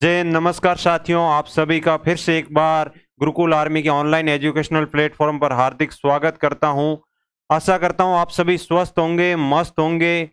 जय नमस्कार साथियों, आप सभी का फिर से एक बार गुरुकुल आर्मी के ऑनलाइन एजुकेशनल प्लेटफॉर्म पर हार्दिक स्वागत करता हूं। आशा करता हूं आप सभी स्वस्थ होंगे, मस्त होंगे,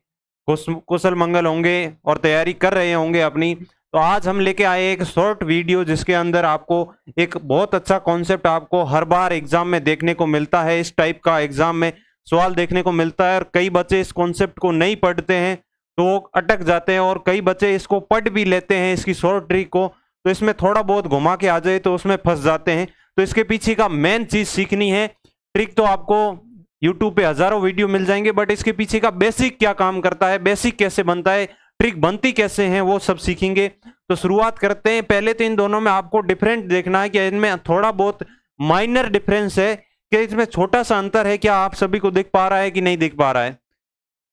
कुशल मंगल होंगे और तैयारी कर रहे होंगे अपनी। तो आज हम लेके आए एक शॉर्ट वीडियो जिसके अंदर आपको एक बहुत अच्छा कॉन्सेप्ट आपको हर बार एग्जाम में देखने को मिलता है। इस टाइप का एग्जाम में सवाल देखने को मिलता है और कई बच्चे इस कॉन्सेप्ट को नहीं पढ़ते हैं तो वो अटक जाते हैं, और कई बच्चे इसको पढ़ भी लेते हैं इसकी शॉर्ट ट्रिक को, तो इसमें थोड़ा बहुत घुमा के आ जाए तो उसमें फंस जाते हैं। तो इसके पीछे का मेन चीज सीखनी है। ट्रिक तो आपको यूट्यूब पे हजारों वीडियो मिल जाएंगे, बट इसके पीछे का बेसिक क्या काम करता है, बेसिक कैसे बनता है, ट्रिक बनती कैसे है, वो सब सीखेंगे। तो शुरुआत करते हैं। पहले तो इन दोनों में आपको डिफरेंट देखना है कि इनमें थोड़ा बहुत माइनर डिफरेंस है, कि इसमें छोटा सा अंतर है। क्या आप सभी को दिख पा रहा है कि नहीं दिख पा रहा है?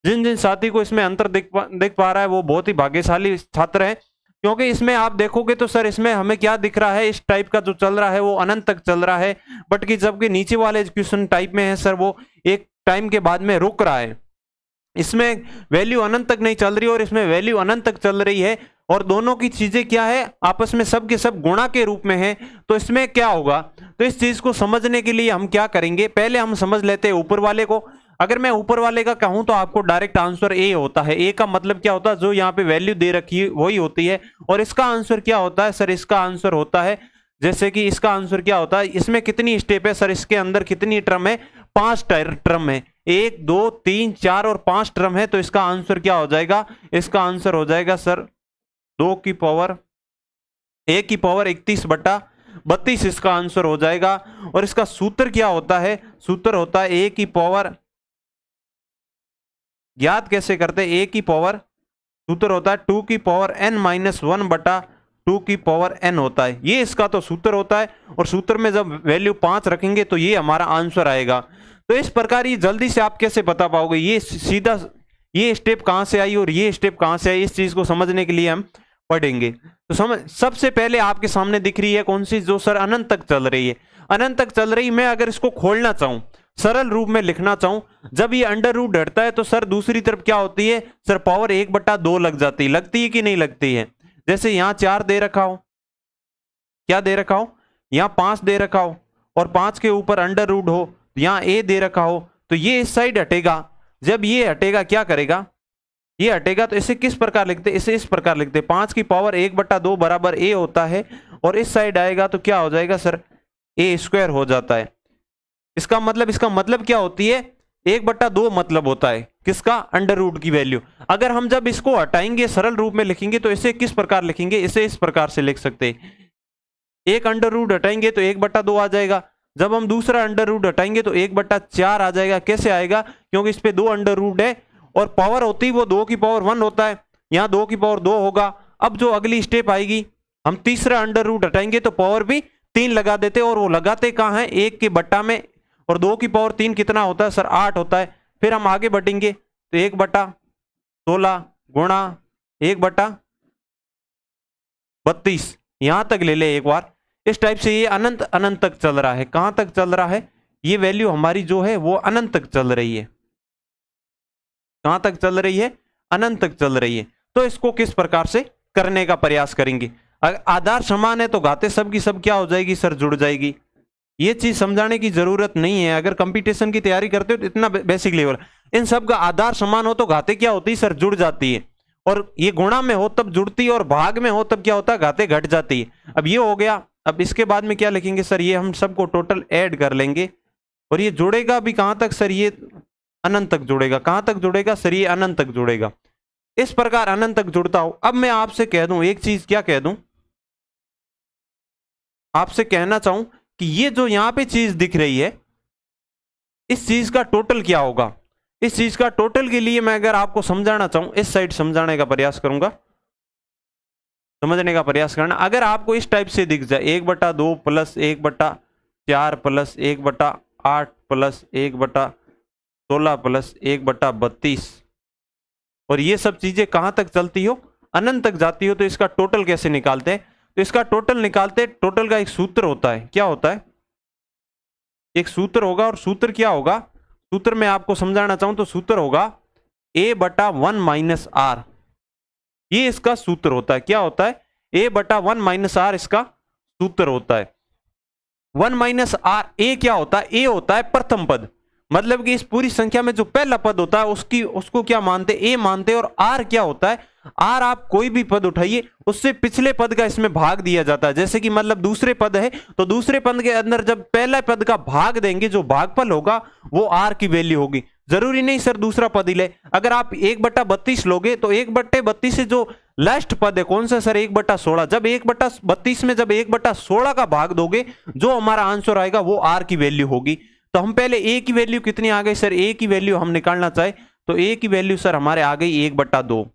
जिन जिन साथी को इसमें अंतर दिख पा रहा है वो बहुत ही भाग्यशाली छात्र है, क्योंकि इसमें आप देखोगे तो सर इसमें हमें क्या दिख रहा है, इस टाइप का जो चल रहा है वो अनंत तक चल रहा है, बट कि जबकि नीचे वाले क्वेश्चन टाइप में है सर वो एक टाइम के बाद में रुक रहा है। इसमें वैल्यू अनंत तक नहीं चल रही और इसमें वैल्यू अनंत तक चल रही है, और दोनों की चीजें क्या है, आपस में सब के सब गुणा के रूप में है। तो इसमें क्या होगा, तो इस चीज को समझने के लिए हम क्या करेंगे, पहले हम समझ लेते हैं ऊपर वाले को। अगर मैं ऊपर वाले का कहूं तो आपको डायरेक्ट आंसर ए होता है। ए का मतलब क्या होता है, जो यहाँ पे वैल्यू दे रखी है वही होती है। और इसका आंसर क्या होता है सर, इसका आंसर होता है, जैसे कि इसका आंसर क्या होता है, इसमें कितनी स्टेप है सर, इसके अंदर कितनी टर्म है, 5 टर्म है, 1 2 3 4 और 5 टर्म है। तो इसका आंसर क्या हो जाएगा, इसका आंसर हो जाएगा सर 2 की पावर 31/32 इसका आंसर हो जाएगा। और इसका सूत्र क्या होता है, सूत्र होता है ए की पावर, याद कैसे करते हैं, ए की पावर सूत्र होता है 2 की पावर n-1/2 की पावर n होता है, ये इसका तो सूत्र होता है। और सूत्र में जब वैल्यू 5 रखेंगे तो ये हमारा आंसर आएगा। तो इस प्रकार ये जल्दी से आप कैसे बता पाओगे, ये सीधा ये स्टेप कहां से आई और ये स्टेप कहां से आई, इस चीज को समझने के लिए हम पढ़ेंगे। तो समझ, सबसे पहले आपके सामने दिख रही है कौन सी, जो सर अनंत तक चल रही है, अनंत तक चल रही। मैं अगर इसको खोलना चाहूं, सरल रूप में लिखना चाहूं, जब ये अंडर रूट हटता है तो सर दूसरी तरफ क्या होती है सर, पावर 1/2 लग जाती है, लगती है कि नहीं लगती है। जैसे यहां 4 दे रखा हो, क्या दे रखा हो, यहां 5 दे रखा हो, और 5 के ऊपर अंडर रूट हो, यहां ए दे रखा हो, तो ये इस साइड हटेगा। जब ये हटेगा क्या करेगा, ये हटेगा, तो इसे किस प्रकार लिखते, इसे इस प्रकार लिखते, 5 की पावर 1/2 बराबर ए होता है, और इस साइड आएगा तो क्या हो जाएगा सर, ए स्क्वायर हो जाता है। इसका मतलब क्या होती है, 1/2 मतलब होता है किसका, अंडर रूट की वैल्यू। अगर हम जब इसको हटाएंगे सरल रूप में लिखेंगे तो इसे किस प्रकार लिखेंगे, इसे इस प्रकार से लिख सकते हैं, एक अंडर रूट हटाएंगे तो 1/2 आ जाएगा, जब हम दूसरा अंडर रूट हटाएंगे तो 1/4 आ जाएगा। कैसे आएगा, क्योंकि इस पे 2 अंडर रूट है और पावर होती है वो 2 की पावर 1 होता है, यहां 2 की पावर 2 होगा। अब जो अगली स्टेप आएगी, हम तीसरा अंडर रूट हटाएंगे तो पावर भी 3 लगा देते, और वो लगाते कहां है, 1 के बट्टा में, और 2 की पावर 3 कितना होता है सर, 8 होता है। फिर हम आगे बढ़ेंगे तो 1/16 गुणा 1/32 यहां तक ले ले एक बार। इस टाइप से ये अनंत अनंत तक चल रहा है। कहां तक चल रहा है, ये वैल्यू हमारी जो है वो अनंत तक चल रही है। कहां तक चल रही है, अनंत तक चल रही है। तो इसको किस प्रकार से करने का प्रयास करेंगे, आधार समान है तो घाते सब की सब क्या हो जाएगी सर, जुड़ जाएगी। ये चीज समझाने की जरूरत नहीं है, अगर कंपटीशन की तैयारी करते हो तो इतना बेसिक लेवल, इन सब का आधार समान हो तो घाते क्या होती है सर, जुड़ जाती है। और ये गुणा में हो तब जुड़ती है, और भाग में हो तब क्या होता है, घाते घट जाती है। अब ये हो गया, अब इसके बाद में क्या लिखेंगे सर, ये हम सबको टोटल ऐड कर लेंगे, और ये जुड़ेगा भी कहां तक सर, ये अनंत तक जुड़ेगा। कहां तक जुड़ेगा सर, ये अनंत तक जुड़ेगा। इस प्रकार अनंत तक जुड़ता हो। अब मैं आपसे कह दूं एक चीज, क्या कह दूं, आपसे कहना चाहूं कि ये जो यहां पे चीज दिख रही है, इस चीज का टोटल क्या होगा। इस चीज का टोटल के लिए मैं अगर आपको समझाना चाहूं, इस साइड समझाने का प्रयास करूंगा, समझने का प्रयास करना। अगर आपको इस टाइप से दिख जाए 1/2 प्लस 1/4 प्लस 1/8 प्लस 1/16 प्लस 1/32, और ये सब चीजें कहां तक चलती हो, अनंत तक जाती हो, तो इसका टोटल कैसे निकालते हैं, तो इसका टोटल निकालते, टोटल का एक सूत्र होता है। क्या होता है, एक सूत्र होगा, और सूत्र क्या होगा, सूत्र में आपको समझाना चाहूं तो सूत्र होगा a/1 - r, ये इसका सूत्र होता है। क्या होता है, ए बटा 1 माइनस आर इसका सूत्र होता है। 1 माइनस आर, ए क्या होता है? ए होता है प्रथम पद, मतलब कि इस पूरी संख्या में जो पहला पद होता है उसको क्या मानते? ए मानते। और आर क्या होता है? आर आप कोई भी पद उठाइए उससे पिछले पद का इसमें भाग दिया जाता है। जैसे कि मतलब दूसरे पद है तो दूसरे पद के अंदर जब पहला पद का भाग देंगे जो भागफल होगा वो आर की वैल्यू होगी। जरूरी नहीं सर दूसरा पद ही ले, अगर आप 1/32 लोगे तो 1/32 से जो लास्ट पद है कौन सा सर? 1/16। जब 1/32 में जब 1/16 का भाग दोगे जो हमारा आंसर आएगा वो आर की वैल्यू होगी। तो हम पहले ए की वैल्यू कितनी आ गई सर? ए की वैल्यू हम निकालना चाहे तो ए की वैल्यू सर हमारे आ गई 1/2।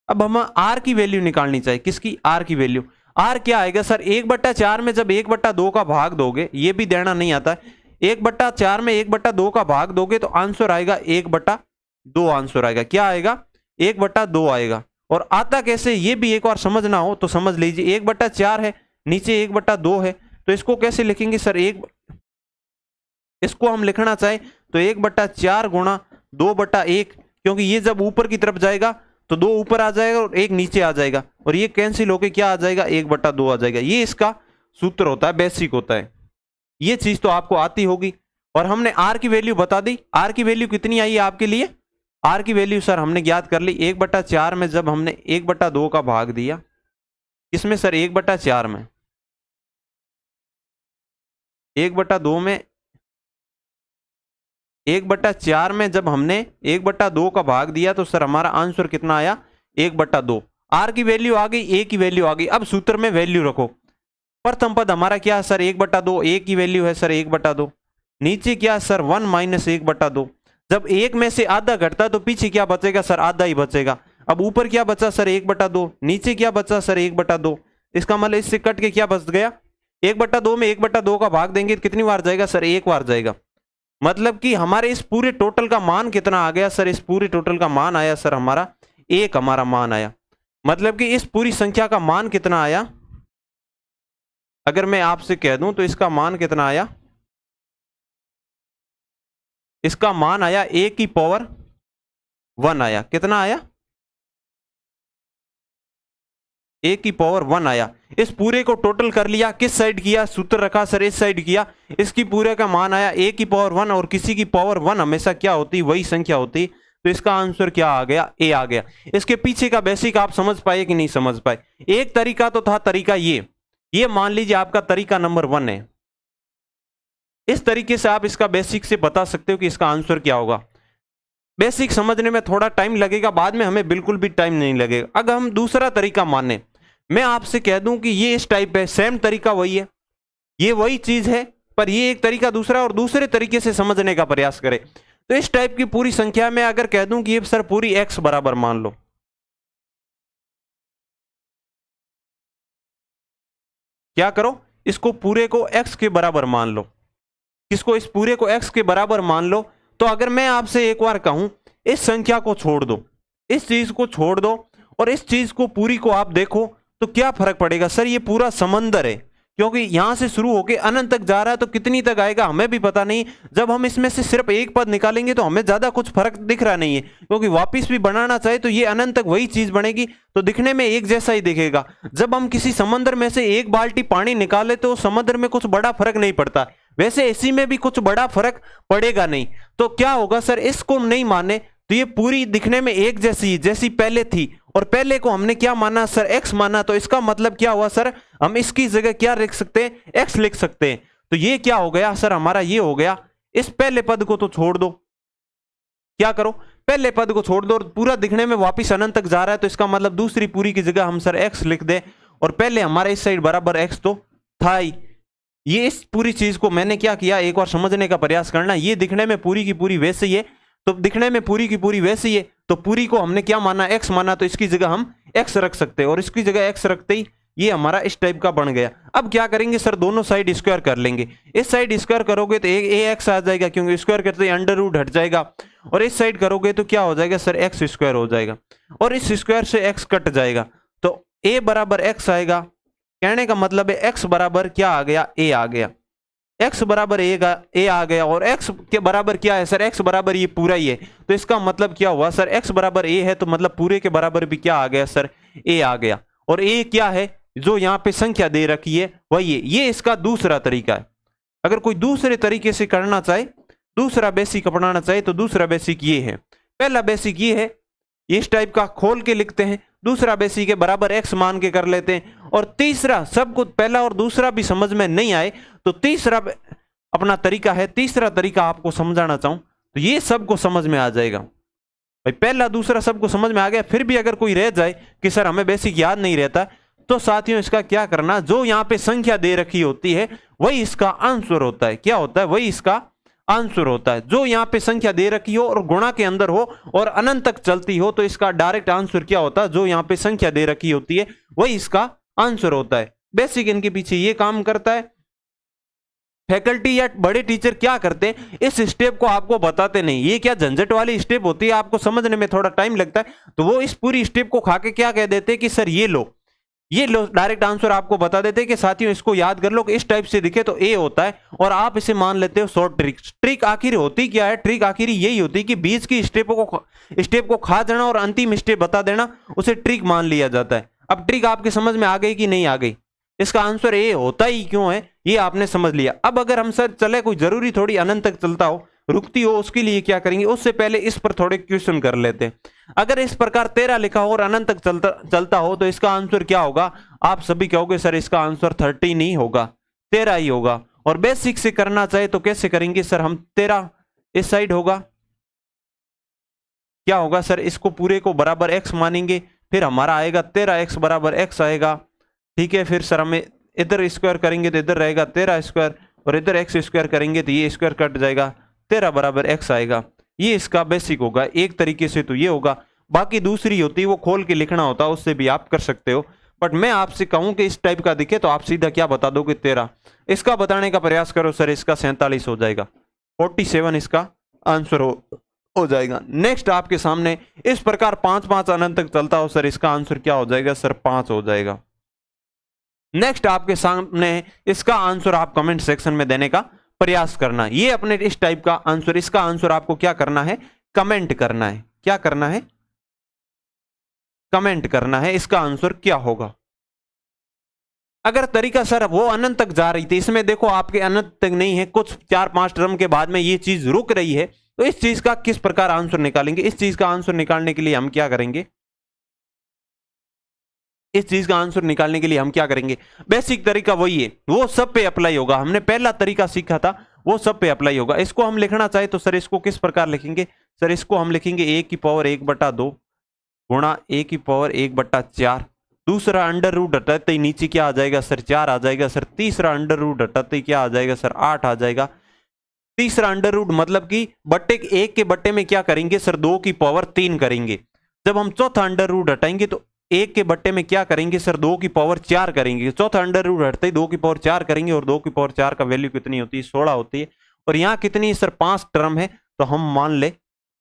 अब हम आर की वैल्यू निकालनी चाहिए, किसकी? आर की वैल्यू। आर क्या आएगा सर? 1/4 में जब 1/2 का भाग दोगे, ये भी देना नहीं आता है, 1/4 में 1/2 का भाग दोगे तो आंसर आएगा 1/2 आंसर आएगा। क्या आएगा? 1/2 आएगा। और आता कैसे ये भी एक बार समझना हो तो समझ लीजिए। 1/4 है, नीचे 1/2 है, तो इसको कैसे लिखेंगे सर? इसको हम लिखना चाहे तो 1/4 गुणा 2/1, क्योंकि ये जब ऊपर की तरफ जाएगा तो 2 ऊपर आ जाएगा और 1 नीचे आ जाएगा और ये कैंसिल होके क्या आ जाएगा? 1/2 आ जाएगा। ये इसका सूत्र होता है, बेसिक होता है। ये चीज तो आपको आती होगी। और हमने आर की वैल्यू बता दी। आर की वैल्यू कितनी आई है आपके लिए? आर की वैल्यू सर हमने ज्ञात कर ली। 1/4 में जब हमने 1/2 का भाग दिया, किसमें सर? 1/4 में, 1/2 में, 1/4 में जब हमने 1/2 का भाग दिया तो सर हमारा आंसर कितना आया? 1/2। आर की वैल्यू आ गई, ए की वैल्यू आ गई। अब सूत्र में वैल्यू रखो। प्रथम पद हमारा क्या है सर? 1/2। ए की वैल्यू है सर 1/2। नीचे क्या सर? 1 माइनस 1/2। जब 1 में से आधा घटता तो पीछे क्या बचेगा सर? आधा ही बचेगा। अब ऊपर क्या बचा सर? 1/2। नीचे क्या बचा सर? 1/2। इसका मतलब इससे कट के क्या बच गया? 1/2 में 1/2 का भाग देंगे तो कितनी बार जाएगा सर? 1 बार जाएगा। मतलब कि हमारे इस पूरे टोटल का मान कितना आ गया सर? इस पूरे टोटल का मान आया सर हमारा 1, हमारा मान आया। मतलब कि इस पूरी संख्या का मान कितना आया? अगर मैं आपसे कह दूं तो इसका मान कितना आया? इसका मान आया a⁻1 आया। कितना आया? a⁻1 आया। इस पूरे को टोटल कर लिया, किस साइड किया? सूत्र रखा सर इस साइड किया। इसकी पूरे का मान आया a⁻1 और किसी की पावर 1 हमेशा क्या होती? वही संख्या होती। तो इसका आंसर क्या आ गया? ए आ गया। इसके पीछे का बेसिक आप समझ पाए कि नहीं समझ पाए? एक तरीका तो था, तरीका ये मान लीजिए आपका तरीका नंबर 1 है। इस तरीके से आप इसका बेसिक से बता सकते हो कि इसका आंसर क्या होगा। बेसिक समझने में थोड़ा टाइम लगेगा, बाद में हमें बिल्कुल भी टाइम नहीं लगेगा। अगर हम दूसरा तरीका माने, मैं आपसे कह दूं कि ये इस टाइप है, सेम तरीका वही है, ये वही चीज है, पर ये एक तरीका दूसरा और दूसरे तरीके से समझने का प्रयास करें। तो इस टाइप की पूरी संख्या में अगर कह दूं कि ये सर पूरी x बराबर मान लो, क्या करो? इसको पूरे को x के बराबर मान लो। किसको? इस पूरे को x के बराबर मान लो। तो अगर मैं आपसे एक बार कहूं इस संख्या को छोड़ दो, इस चीज को छोड़ दो और इस चीज को पूरी को आप देखो तो क्या फर्क पड़ेगा सर? ये पूरा समंदर है, क्योंकि यहां से शुरू होकर अनंत तक जा रहा है, तो कितनी तक आएगा हमें भी पता नहीं। जब हम इसमें से सिर्फ एक पद निकालेंगे तो हमें ज्यादा कुछ फर्क दिख रहा नहीं है, क्योंकि वापस भी बनाना चाहे तो ये अनंत तक वही चीज बनेगी, तो दिखने में एक जैसा ही दिखेगा। जब हम किसी समंदर में से एक बाल्टी पानी निकाले तो समुद्र में कुछ बड़ा फर्क नहीं पड़ता, वैसे इसी में भी कुछ बड़ा फर्क पड़ेगा नहीं। तो क्या होगा सर? इसको नहीं माने तो ये पूरी दिखने में एक जैसी पहले थी, और पहले को हमने क्या माना सर? x माना। तो इसका मतलब क्या हुआ सर? हम इसकी जगह क्या लिख सकते हैं? x लिख सकते हैं। तो ये क्या हो गया सर? हमारा ये हो गया। इस पहले पद को तो छोड़ दो, क्या करो? पहले पद को छोड़ दो और पूरा दिखने में वापिस अनंत तक जा रहा है, तो इसका मतलब दूसरी पूरी की जगह हम सर x लिख दे। और पहले हमारा इस साइड बराबर x तो था ही। ये इस पूरी चीज को मैंने क्या किया, एक बार समझने का प्रयास करना। ये दिखने में पूरी की पूरी वैसे ही है, तो दिखने में पूरी की पूरी वैसे ही है, तो पूरी को हमने क्या माना? x माना, तो इसकी जगह हम x रख सकते हैं, और इसकी जगह x रखते ही ये हमारा इस टाइप का बन गया। अब क्या करेंगे सर? दोनों साइड स्क्वायर कर लेंगे। इस साइड स्क्वायर करोगे तो ax आ जाएगा, क्योंकि स्क्वायर करते ही अंडर रूट हट जाएगा, और इस साइड करोगे तो क्या हो जाएगा सर? x स्क्वायर हो जाएगा, और इस स्क्वायर से x कट जाएगा, तो a बराबर x आएगा। कहने का मतलब है x बराबर क्या आ गया? a आ गया। x बराबर a आ गया, और x के बराबर क्या है सर? x बराबर ये पूरा ही है, तो इसका मतलब क्या हुआ सर? x बराबर a है, तो मतलब पूरे के बराबर भी क्या आ गया सर? a आ गया। और a क्या है? जो यहाँ पे संख्या दे रखी है वही है। ये इसका दूसरा तरीका है। अगर कोई दूसरे तरीके से करना चाहे, दूसरा बेसिक अपनाना चाहे, तो दूसरा बेसिक ये है। पहला बेसिक ये है, इस टाइप का खोल के लिखते हैं। दूसरा बेसिक है बराबर x मान के कर लेते हैं। और तीसरा, सबको पहला और दूसरा भी समझ में नहीं आए तो तीसरा अपना तरीका है। तीसरा तरीका आपको समझाना चाहूं तो ये सबको समझ में आ जाएगा। भाई पहला दूसरा सबको समझ में आ गया, फिर भी अगर कोई रह जाए कि सर हमें बेसिक याद नहीं रहता, तो साथियों इसका क्या करना, जो यहाँ पे संख्या दे रखी होती है वही इसका आंसर होता है। क्या होता है? वही इसका आंसर होता है। जो यहाँ पे संख्या दे रखी हो और गुणा के अंदर हो और अनंत तक चलती हो तो इसका डायरेक्ट आंसर क्या होता है? जो यहाँ पे संख्या दे रखी होती है वही इसका आंसर होता है। बेसिक इनके पीछे ये काम करता है। फैकल्टी या बड़े टीचर क्या करते हैं, इस स्टेप को आपको बताते नहीं। ये क्या झंझट वाली स्टेप होती है, आपको समझने में थोड़ा टाइम लगता है, तो वो इस पूरी स्टेप को खा के क्या कह देते हैं कि सर ये लो डायरेक्ट आंसर आपको बता देते हैं कि साथियों इसको याद कर लो कि इस टाइप से दिखे तो ए होता है, और आप इसे मान लेते हो शॉर्ट ट्रिक। ट्रिक आखिर होती क्या है? ट्रिक आखिर यही होती है कि बीच की स्टेप को खा जाना और अंतिम स्टेप बता देना, उसे ट्रिक मान लिया जाता है। अब ट्रिक आपके समझ में आ गई कि नहीं आ गई? इसका आंसर ए होता ही क्यों है ये आपने समझ लिया। अब अगर हम सर चले, कोई जरूरी थोड़ी अनंत तक चलता हो, रुकती हो, उसके लिए क्या करेंगे, उससे पहले इस पर थोड़े क्वेश्चन कर लेते हैं। अगर इस प्रकार 13 लिखा हो और अनंत तक चलता हो तो इसका आंसर क्या होगा? आप सभी कहोगे सर इसका आंसर 13 नहीं होगा, 13 ही होगा। और बेसिक से करना चाहे तो कैसे करेंगे सर? हम 13 इस साइड होगा, क्या होगा सर? इसको पूरे को बराबर x मानेंगे, फिर हमारा आएगा 13x बराबर x आएगा। ठीक है, फिर सर हमें इधर स्क्वायर करेंगे तो इधर रहेगा 13 स्क्वायर, और इधर x स्क्वायर करेंगे तो ये स्क्वायर कट जाएगा, 13 बराबर x आएगा। ये इसका बेसिक होगा। एक तरीके से तो ये होगा, बाकी दूसरी होती है वो खोल के लिखना होता है, उससे भी आप कर सकते हो। बट मैं आपसे कहूं कि इस टाइप का दिखे तो आप सीधा क्या बता दोगे? 13। इसका बताने का प्रयास करो सर, इसका 47 हो जाएगा, 47 इसका आंसर हो जाएगा। नेक्स्ट आपके सामने इस प्रकार 5-5 अनंत तक चलता हो, सर इसका आंसर क्या हो जाएगा? सर 5 हो जाएगा। नेक्स्ट आपके सामने इसका आंसर आप कमेंट सेक्शन में देने का प्रयास करना। ये अपने इस टाइप का आंसर, इसका आंसर आपको क्या करना है? कमेंट करना है। क्या करना है? कमेंट करना है इसका आंसर क्या होगा। अगर तरीका सर वो अनंत तक जा रही थी, इसमें देखो आपके अनंत तक नहीं है, कुछ 4-5 टर्म के बाद में ये चीज रुक रही है, तो इस चीज का किस प्रकार आंसर निकालेंगे? इस चीज का आंसर निकालने के लिए हम क्या करेंगे? इस चीज का आंसर निकालने के लिए हम क्या करेंगे? बेसिक तरीका वही है, वो सब पे अप्लाई होगा। हमने पहला तरीका सीखा था, वो सब पे अप्लाई होगा। इसको हम लिखना चाहे तो सर इसको किस प्रकार लिखेंगे? सर इसको हम लिखेंगे a की पावर 1/2 गुणा a की पावर 1/4। दूसरा अंडर रूट हटाते ही नीचे क्या आ जाएगा सर? 4 आ जाएगा सर। तीसरा अंडर रूट हटाते ही क्या आ जाएगा सर? 8 आ जाएगा। तीसरा अंडर रूट मतलब कि बट्टे 1 के बट्टे में क्या करेंगे सर? 2 की पावर 3 करेंगे। जब हम चौथा अंडर रूट हटाएंगे तो 1 के बट्टे में क्या करेंगे सर? 2 की पावर 4 करेंगे। चौथा अंडर रूट हटते ही 2 की पावर 4 करेंगे, और 2 की पावर 4 का वैल्यू कितनी होती है? 16 होती है। और यहाँ कितनी है सर? 5 टर्म है, तो हम मान ले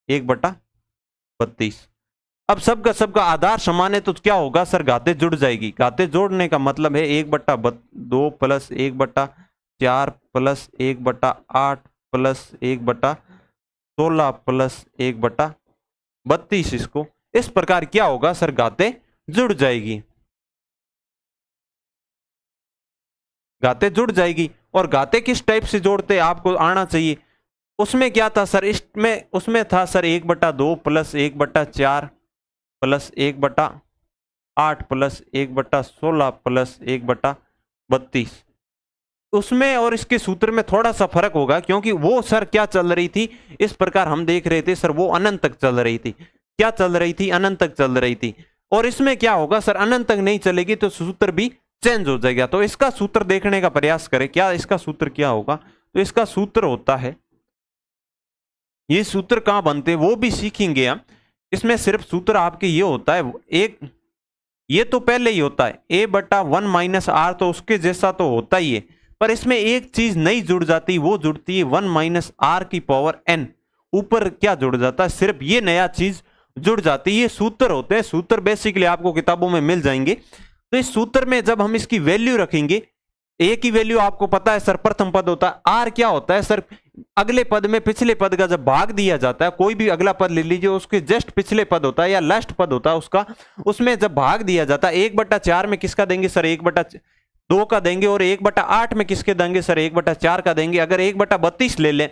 1/32। अब सबका आधार समान है तो क्या होगा सर? घाते जुड़ जाएगी। घाते जोड़ने का मतलब है 1/2 प्लस 1/4 प्लस 1/8 प्लस 1/16 प्लस 1/32। इसको इस प्रकार क्या होगा सर? घाते जुड़ जाएगी। घाते जुड़ जाएगी। और घाते किस टाइप से जोड़ते आपको आना चाहिए। उसमें क्या था सर? उसमें था sir 1/2 plus 1/4 plus 1/8 plus 1/16 plus 1/32। उसमें और इसके सूत्र में थोड़ा सा फर्क होगा, क्योंकि वो सर क्या चल रही थी, इस प्रकार हम देख रहे थे सर, वो अनंत तक चल रही थी। क्या चल रही थी? अनंत तक चल रही थी। और इसमें क्या होगा सर? अनंत तक नहीं चलेगी तो सूत्र भी चेंज हो जाएगा। तो इसका सूत्र देखने का प्रयास करें। क्या इसका सूत्र क्या होगा? तो इसका सूत्र होता है, ये सूत्र कहां बनते वो भी सीखेंगे हम। इसमें सिर्फ सूत्र आपके ये होता है, एक ये तो पहले ही होता है a/1 माइनस r, तो उसके जैसा तो होता ही है, पर इसमें एक चीज नई जुड़ जाती, वो जुड़ती है 1 माइनस r की पावर n। ऊपर क्या जुड़ जाता है? सिर्फ ये नया चीज जुड़ जाती है। ये सूत्र होते हैं। सूत्र बेसिकली आपको किताबों में मिल जाएंगे। तो इस सूत्र में जब हम इसकी वैल्यू रखेंगे, a की वैल्यू आपको पता है सर, प्रथम पद होता है। r क्या होता है सर? अगले पद में पिछले पद का जब भाग दिया जाता है, कोई भी अगला पद ले लीजिए, उसके जस्ट पिछले पद होता है या लास्ट पद होता है उसका, उसमें जब भाग दिया जाता है 1/4 में किसका देंगे सर 1/2 का देंगे, और 1/8 में किसके देंगे सर 1/4 का देंगे। अगर 1/32 ले लें,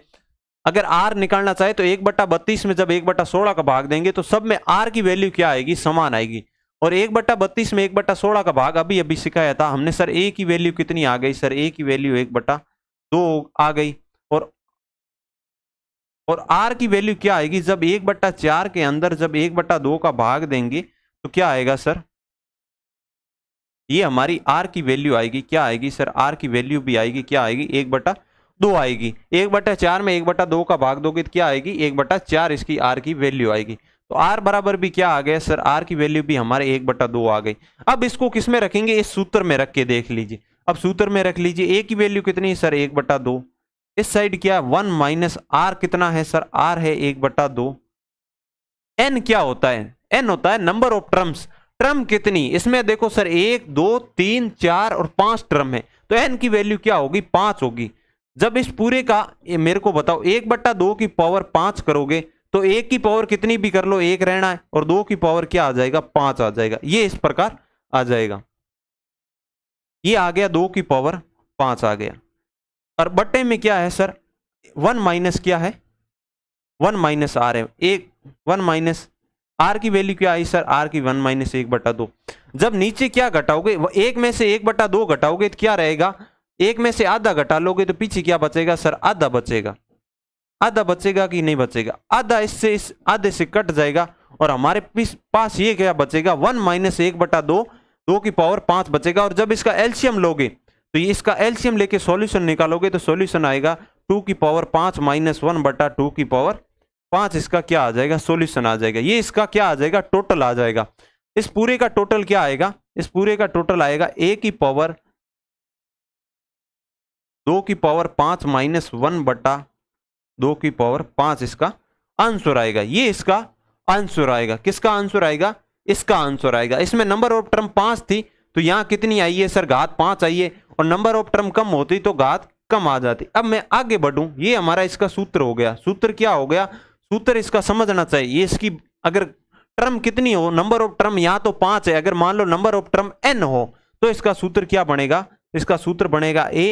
अगर आर निकालना चाहे तो 1/32 में जब 1/16 का भाग देंगे तो सब में आर की वैल्यू क्या आएगी, समान आएगी। और 1/32 में 1/16 का भाग अभी अभी सिखाया था हमने सर, ए की वैल्यू कितनी आ गई सर, ए की वैल्यू 1/2 आ गई। और आर की वैल्यू क्या आएगी, जब 1/4 के अंदर जब 1/2 का भाग देंगे तो क्या आएगा सर, ये हमारी आर की वैल्यू आएगी, क्या आएगी सर, आर की वैल्यू भी आएगी, क्या आएगी 1/2 आएगी। 1/4 में 1/2 का भाग दोगे तो क्या आएगी 1/4 इसकी आर की वैल्यू आएगी। तो आर बराबर भी क्या आ गया सर, आर की वैल्यू भी हमारे 1/2 आ गई। अब इसको किस में रखेंगे, इस सूत्र में रख के देख लीजिए। अब सूत्र में रख लीजिए, ए की वैल्यू कितनी है सर 1/2, इस साइड क्या 1 माइनस आर कितना है सर, आर है 1/2। एन क्या होता है, एन होता है नंबर ऑफ टर्म्स, टर्म कितनी, इसमें देखो सर 1 2 3 4 और 5 टर्म है, तो एन की वैल्यू क्या होगी 5 होगी। जब इस पूरे का मेरे को बताओ 1/2 की पावर 5 करोगे तो 1 की पावर कितनी भी कर लो 1 रहना है, और 2 की पावर क्या आ जाएगा 5 आ जाएगा, ये इस प्रकार आ जाएगा। ये आ गया 2 की पावर 5 आ गया। और बट्टे में क्या है सर 1 माइनस क्या है 1 माइनस आर है, 1 माइनस आर की वैल्यू क्या आई सर, आर की 1 माइनस 1/2। जब नीचे क्या घटाओगे, एक में से 1/2 घटाओगे तो क्या रहेगा, एक में से आधा घटा लोगे तो पीछे क्या बचेगा सर, आधा बचेगा। आधा बचेगा कि नहीं बचेगा, आधा इससे इस आधे से कट जाएगा, और हमारे पास ये क्या बचेगा 1 माइनस 1/2, 2 की पावर 5 बचेगा। और जब इसका एलसीएम लोगे तो ये इसका एलसीएम लेके सॉल्यूशन निकालोगे तो सॉल्यूशन आएगा 2 की पावर 5 माइनस 1/2 की पावर 5, इसका क्या आ जाएगा सॉल्यूशन आ जाएगा। ये इसका क्या आ जाएगा टोटल आ जाएगा। इस पूरे का टोटल क्या आएगा, इस पूरे का टोटल आएगा a की पावर 2 की पावर 5 माइनस 1/2 की पावर 5, इसका आंसर आएगा। ये इसका आंसर आएगा, किसका आंसर आएगा, इसका आंसर आएगा। इसमें नंबर ऑफ टर्म 5 थी तो यहां कितनी आई है सर, घात 5 आई है, और नंबर ऑफ टर्म कम होती तो घात कम आ जाती। अब मैं आगे बढ़ूं, ये हमारा इसका सूत्र हो गया। सूत्र क्या हो गया, सूत्र इसका समझना चाहिए। ये इसकी अगर टर्म कितनी हो, नंबर ऑफ टर्म यहां तो 5 है, अगर मान लो नंबर ऑफ टर्म n हो तो इसका सूत्र क्या बनेगा, इसका सूत्र बनेगा a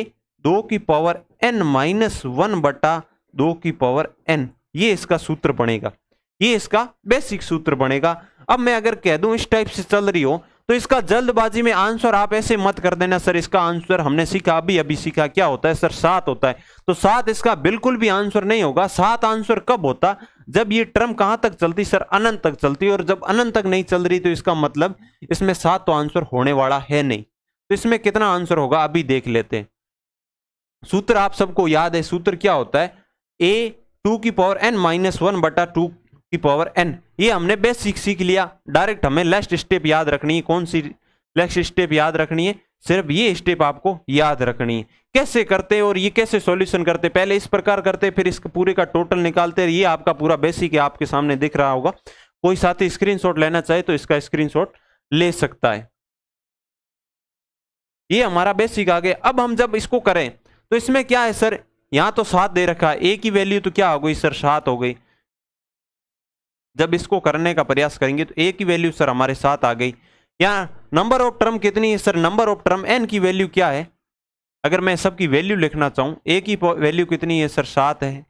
2 की पावर n माइनस 1/2 की पावर n, ये इसका सूत्र बनेगा, ये इसका बेसिक सूत्र बनेगा। अब मैं अगर कह दूं इस टाइप से चल रही हो तो इसका जल्दबाजी में आंसर आप ऐसे मत कर देना सर, इसका आंसर हमने सीखा अभी सीखा क्या होता है सर 7 होता है, तो 7 इसका बिल्कुल भी आंसर नहीं होगा। 7 आंसर कब होता, जब ये टर्म कहां तक चलती सर, अनंत तक चलती, और जब अनंत तक नहीं चल रही तो इसका मतलब इसमें 7 तो आंसर होने वाला है नहीं। तो इसमें कितना आंसर होगा अभी देख लेते हैं। सूत्र आप सबको याद है, सूत्र क्या होता है a 2 की पावर n माइनस 1/2 की पावर n, ये हमने बेसिक सीख लिया। डायरेक्ट हमें लास्ट स्टेप याद रखनी है, कौन सी लास्ट स्टेप याद रखनी है, सिर्फ ये स्टेप आपको याद रखनी है। कैसे करते और ये कैसे सॉल्यूशन करते, पहले इस प्रकार करते फिर इस पूरे का टोटल निकालते। ये आपका पूरा बेसिक है, आपके सामने दिख रहा होगा। कोई साथी स्क्रीनशॉट लेना चाहे तो इसका स्क्रीनशॉट ले सकता है। ये हमारा बेसिक आ गया। अब हम जब इसको करें तो इसमें क्या है सर, यहां तो 7 दे रखा है, a की वैल्यू तो क्या हो गई सर 7 हो गई। जब इसको करने का प्रयास करेंगे तो a की वैल्यू सर हमारे 7 आ गई। यहाँ नंबर ऑफ टर्म कितनी है sir, number of term n की वैल्यू क्या है, अगर मैं सबकी वैल्यू लिखना चाहूं a की वैल्यू कितनी है सर 7 है,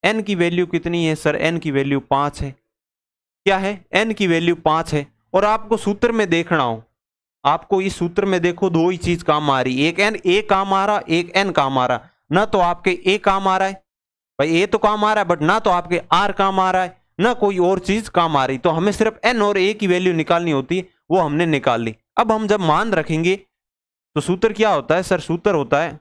n की वैल्यू कितनी है सर, n की वैल्यू 5 है। क्या है, n की वैल्यू 5 है। और आपको सूत्र में देखना हो, आपको इस सूत्र में देखो दो ही चीज काम आ रही, एक n a काम आ रहा, एक n काम आ रहा। ना तो आपके a काम आ रहा है भाई, a तो काम आ रहा है, बट ना तो आपके r काम आ रहा है, ना कोई और चीज काम आ रही। तो हमें सिर्फ n और a की वैल्यू निकालनी होती है, वो हमने निकाल ली। अब हम जब मान रखेंगे तो सूत्र क्या होता है सर, सूत्र होता है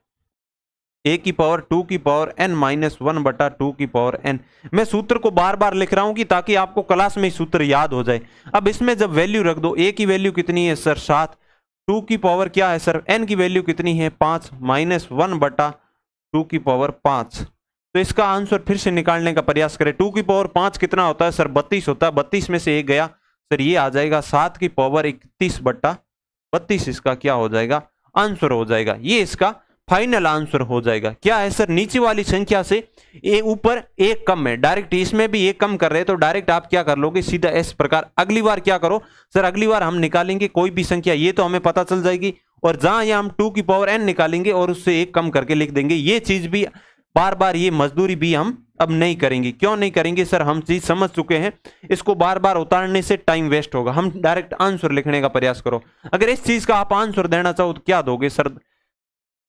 a की पावर 2 की पावर n माइनस 1/2 की पावर n। मैं सूत्र को बार बार लिख रहा हूं कि ताकि आपको क्लास में सूत्र याद हो जाए। अब इसमें जब वैल्यू रख दो, a की वैल्यू कितनी है सर 7, 2 की पावर क्या है सर, n की वैल्यू कितनी है 5 माइनस 1/2 की पावर 5। तो इसका आंसर फिर से निकालने का प्रयास करें। 2 की पावर 5 कितना होता है सर, 32 होता है। 32 में से एक गया सर, ये आ जाएगा 7 की पावर 31/32, इसका क्या हो जाएगा आंसर हो जाएगा। ये इसका फाइनल आंसर हो जाएगा। क्या है सर, नीचे वाली संख्या से ऊपर एक कम है, डायरेक्ट इसमें भी एक कम कर रहे हैं तो डायरेक्ट आप क्या कर लोगे, सीधा इस प्रकार। अगली बार क्या करो सर, अगली बार हम निकालेंगे कोई भी संख्या, ये तो हमें पता चल जाएगी, और जहां यहां हम 2 की पावर n निकालेंगे और उससे एक कम करके लिख देंगे। ये चीज भी बार बार, ये मजदूरी भी हम अब नहीं करेंगे। क्यों नहीं करेंगे सर, हम चीज समझ चुके हैं, इसको बार बार उतारने से टाइम वेस्ट होगा। हम डायरेक्ट आंसर लिखने का प्रयास करो। अगर इस चीज का आप आंसर देना चाहो तो क्या दोगे सर,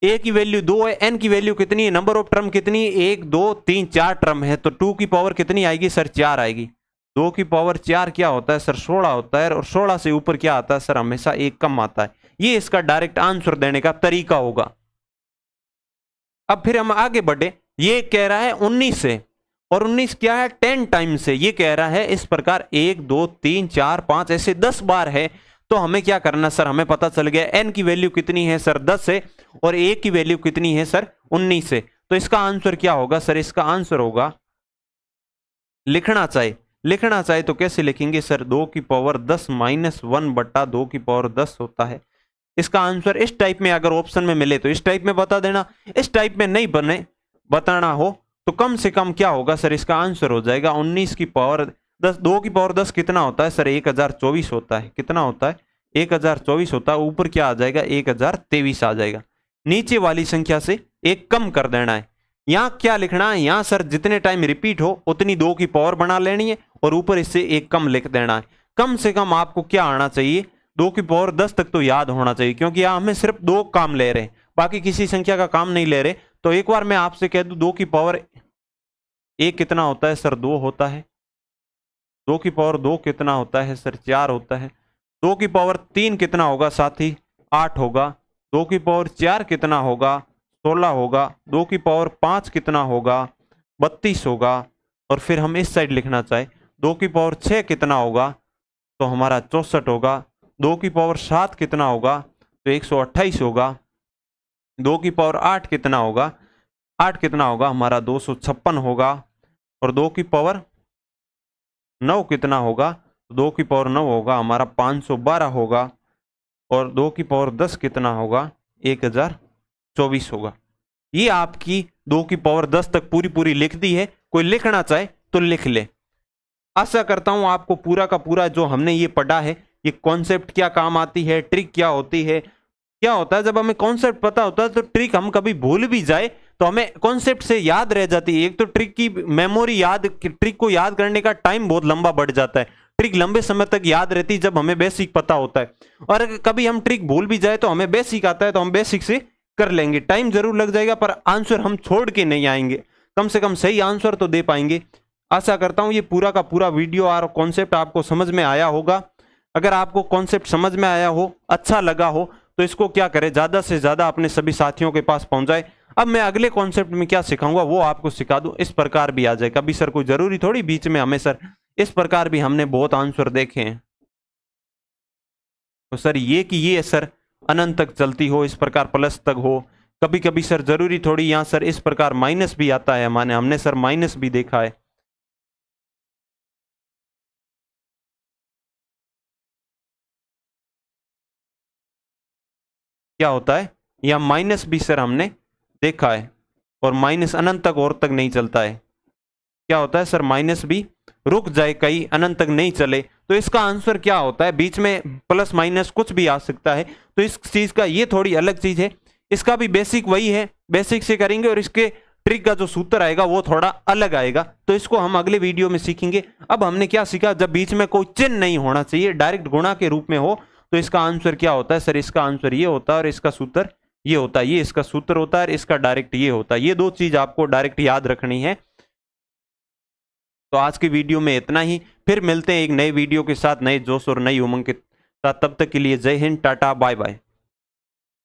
ए की वैल्यू 2 है, एन की वैल्यू कितनी है, नंबर ऑफ टर्म कितनी है, 1 2 3 4 टर्म है, तो 2 की पावर कितनी आएगी सर, 4 आएगी। 2 की पावर 4 क्या होता है सर, 16 होता है, और 16 से ऊपर क्या आता है सर, हमेशा एक कम आता है। ये इसका डायरेक्ट आंसर देने का तरीका होगा। अब फिर हम आगे बढ़े, ये कह रहा है 19 से, और 19 क्या है, 10 टाइम से, ये कह रहा है इस प्रकार 1 2 3 4 5 ऐसे 10 बार है। तो हमें क्या करना सर, हमें पता चल गया एन की वैल्यू कितनी है सर, 10 है, और ए की वैल्यू कितनी है सर, 19 है। तो इसका आंसर क्या होगा सर, इसका आंसर होगा, लिखना चाहे तो कैसे लिखेंगे सर, 2 की पावर 10 माइनस 1 बट्टा 2 की पावर 10 होता है। इसका आंसर इस टाइप में अगर ऑप्शन में मिले तो इस टाइप में बता देना, इस टाइप में नहीं बने बताना हो तो कम से कम क्या होगा सर, इसका आंसर हो जाएगा 19 की पावर 10। 2 की पावर 10 कितना होता है सर, 1024 होता है। कितना होता है, 1024 होता है। ऊपर क्या आ जाएगा, 1023 आ जाएगा। नीचे वाली संख्या से एक कम कर देना है। यहाँ क्या लिखना है, यहाँ सर जितने टाइम रिपीट हो उतनी 2 की पावर बना लेनी है, और ऊपर इससे एक कम लिख देना है। कम से कम आपको क्या आना चाहिए, 2 की पावर 10 तक तो याद होना चाहिए, क्योंकि यहाँ हमें सिर्फ 2 काम ले रहे हैं, बाकी किसी संख्या का काम नहीं ले रहे। तो एक बार मैं आपसे कह दूं, 2 की पावर 1 कितना होता है सर, 2 होता है। 2 की पावर 2 कितना होता है सर, 4 होता है। 2 की पावर 3 कितना होगा साथी, 8 होगा। 2 की पावर 4 कितना होगा, 16 होगा। 2 की पावर 5 कितना होगा, 32 होगा। और फिर हम इस साइड लिखना चाहे, 2 की पावर 6 कितना होगा, तो हमारा 64 होगा। 2 की पावर 7 कितना होगा, तो 128 होगा। 2 की पावर 8 कितना होगा, 8 कितना होगा हमारा, 256 होगा। और 2 की पावर 9 कितना होगा, 2 की पावर 9 होगा हमारा 512 होगा। और 2 की पावर 10 कितना होगा, 1024 होगा। ये आपकी 2 की पावर 10 तक पूरी लिख दी है। कोई लिखना चाहे तो लिख ले। आशा करता हूं आपको पूरा का पूरा जो हमने ये पढ़ा है, ये कॉन्सेप्ट क्या काम आती है, ट्रिक क्या होती है। क्या होता है, जब हमें कॉन्सेप्ट पता होता है तो ट्रिक हम कभी भूल भी जाए तो हमें कॉन्सेप्ट से याद रह जाती है। एक तो ट्रिक की मेमोरी याद, ट्रिक को याद करने का टाइम बहुत लंबा बढ़ जाता है। ट्रिक लंबे समय तक याद रहती है जब हमें बेसिक पता होता है, और कभी हम ट्रिक भूल भी जाए तो हमें बेसिक आता है तो हम बेसिक से कर लेंगे। टाइम जरूर लग जाएगा पर आंसर हम छोड़ के नहीं आएंगे, कम से कम सही आंसर तो दे पाएंगे। आशा करता हूं ये पूरा का पूरा वीडियो और कॉन्सेप्ट आपको समझ में आया होगा। अगर आपको कॉन्सेप्ट समझ में आया हो, अच्छा लगा हो, तो इसको क्या करें, ज्यादा से ज्यादा अपने सभी साथियों के पास पहुंचाए। अब मैं अगले कॉन्सेप्ट में क्या सिखाऊंगा वो आपको सिखा दूं, इस प्रकार भी आ जाए। कभी सर कोई जरूरी थोड़ी बीच में हमें सर, इस प्रकार भी हमने बहुत आंसर देखे हैं। तो सर ये कि ये सर अनंत तक चलती हो, इस प्रकार प्लस तक हो। कभी कभी सर जरूरी थोड़ी, यहाँ सर इस प्रकार माइनस भी आता है, हमने सर माइनस भी देखा है। क्या होता है, या माइनस भी सर हमने देखा है, और माइनस अनंत तक और तक नहीं चलता है। क्या होता है सर, माइनस भी रुक जाए कहीं, अनंत तक नहीं चले। तो इसका आंसर क्या होता है, बीच में प्लस माइनस कुछ भी आ सकता है। तो इस चीज का ये थोड़ी अलग चीज है, इसका भी बेसिक वही है, बेसिक से करेंगे, और इसके ट्रिक का जो सूत्र आएगा वो थोड़ा अलग आएगा। तो इसको हम अगले वीडियो में सीखेंगे। अब हमने क्या सीखा, जब बीच में कोई चिन्ह नहीं होना चाहिए, डायरेक्ट गुणा के रूप में हो, तो इसका आंसर क्या होता है सर, इसका आंसर ये होता है, और इसका सूत्र ये होता है। ये इसका सूत्र होता है और इसका डायरेक्ट ये होता है। ये दो चीज आपको डायरेक्ट याद रखनी है। तो आज की वीडियो में इतना ही, फिर मिलते हैं एक नए वीडियो के साथ, नए जोश और नई उमंग के साथ। तब तक के लिए जय हिंद, टाटा, बाय बाय।